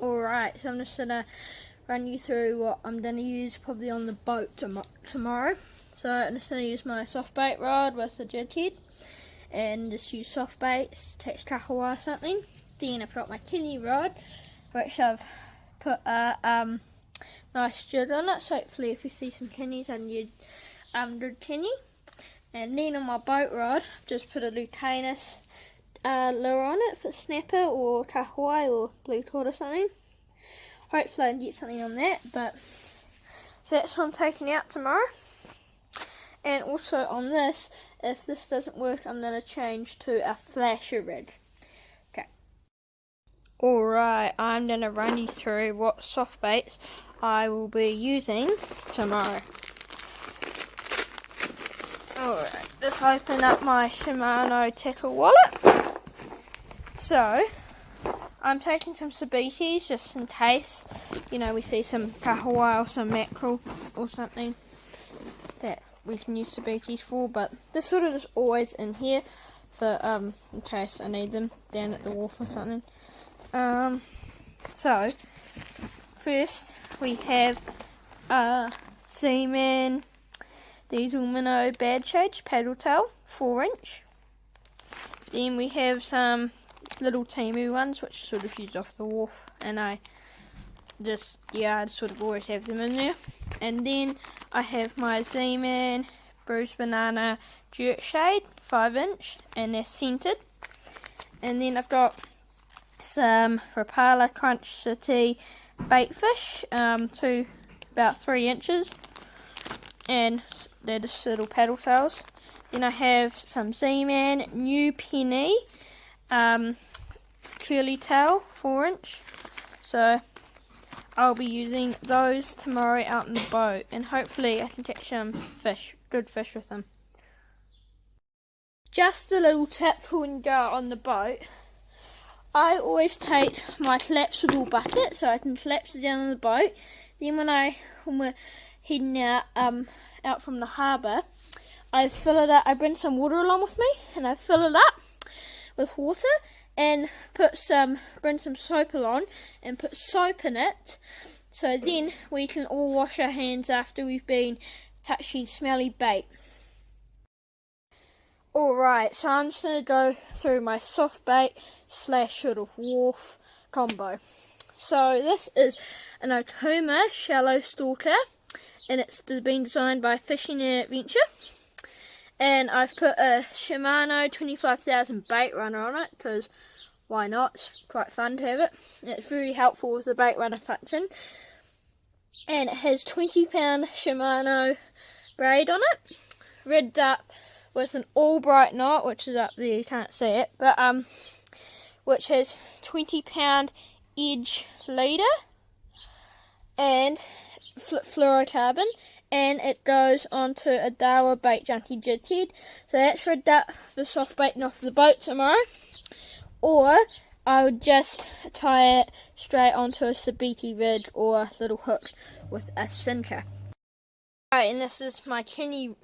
Alright, so I'm just going to run you through what I'm going to use probably on the boat tomorrow. So I'm just going to use my soft bait rod with a jig head and just use soft baits, text kahawai or something. Then I've got my tinny rod, which I've put a nice jig on it, so hopefully if you see some tinnies and you'd do tinny. And then on my boat rod, I've just put a Lucanus lure on it for snapper or kahawai or blue cord or something. Hopefully I can get something on that, but so that's what I'm taking out tomorrow. And also on this, if this doesn't work, I'm going to change to a flasher rig. Okay. Alright, I'm going to run you through what soft baits I will be using tomorrow. Alright, let's open up my Shimano tackle wallet. So, I'm taking some sabitis just in case, you know, we see some kahawai or some mackerel or something that we can use sabitis for, but this sort of is always in here for in case I need them down at the wharf or something. So, first we have Seaman Diesel Minnow Bad Shades Paddle Tail 4-inch. Then we have some little Timu ones which sort of use off the wharf, and I sort of always have them in there. And then I have my Z-Man Bruised Banana Jerk Shade 5-inch, and they're scented. And then I've got some Rapala Crunch City bait fish, to about 3 inches, and they're just little paddle tails. Then I have some Z-Man New Penny curly tail 4-inch. So I'll be using those tomorrow out in the boat, and hopefully I can catch some fish, good fish with them. Just a little tip for when you go out on the boat. I always take my collapsible bucket so I can collapse it down on the boat. Then when we're heading out from the harbour, I fill it up. I bring some water along with me, and I fill it up with water and bring some soap along and put soap in it. So then we can all wash our hands after we've been touching smelly bait. Alright, so I'm just going to go through my soft bait / sort of wharf combo. So this is an Okuma shallow stalker, and it's been designed by Fishing and Adventure. And I've put a Shimano 25,000 bait runner on it, because why not? It's quite fun to have it. And it's very helpful with the bait runner function. And it has 20-pound Shimano braid on it, rigged up with an all-bright knot, which is up there, you can't see it, but which has 20-pound edge leader and fluorocarbon, and it goes onto a Dawa bait junkie jig head. So that's rigged up for soft baiting off the boat tomorrow, or I would just tie it straight onto a sabiti rig or a little hook with a sinker. Right, and this is my tin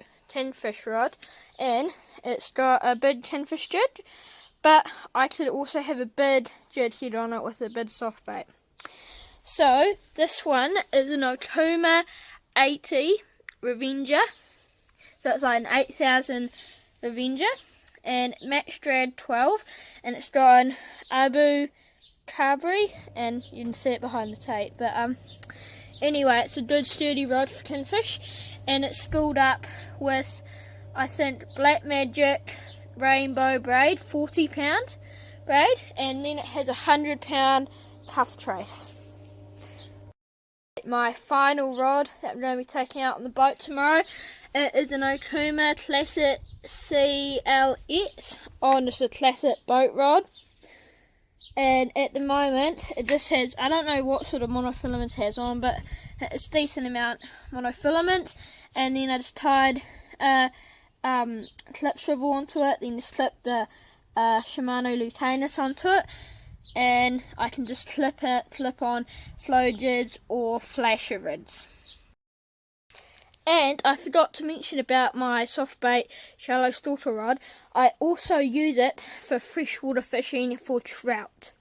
fish rod, and it's got a big tinfish jig, but I could also have a big jig head on it with a big soft bait. So this one is an Okuma 80 Revenger, so it's like an 8,000 Revenger, and max drag 12, and it's got an Abu Cabri, and you can see it behind the tape, but anyway, it's a good sturdy rod for tinfish, and it's spooled up with, I think, Black Magic Rainbow braid, 40-pound braid, and then it has a 100-pound tough trace. My final rod that I'm going to be taking out on the boat tomorrow, it is an Okuma Classic CLX on just a classic boat rod. And at the moment it just has, I don't know what sort of monofilament it has on, but it's a decent amount monofilament. And then I just tied clip swivel onto it, then just clipped the Shimano Lucanus onto it, and I can just clip on slow jigs or flasher rigs. And I forgot to mention about my soft bait shallow stalker rod. I also use it for freshwater fishing for trout.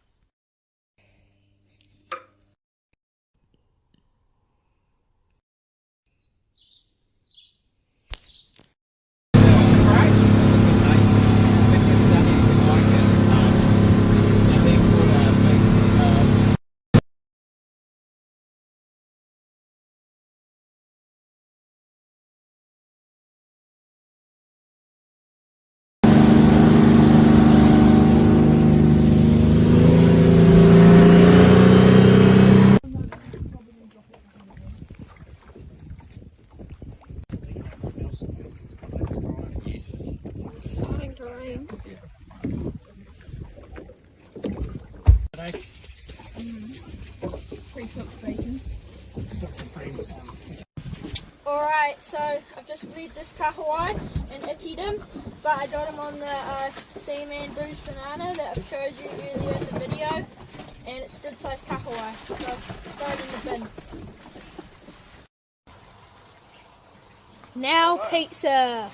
Alright, so I've just bled this kahawai and ittied him, but I got him on the Seaman Bruised Banana that I've showed you earlier in the video, and it's a good sized kahawai, so throw it in the bin. Now pizza!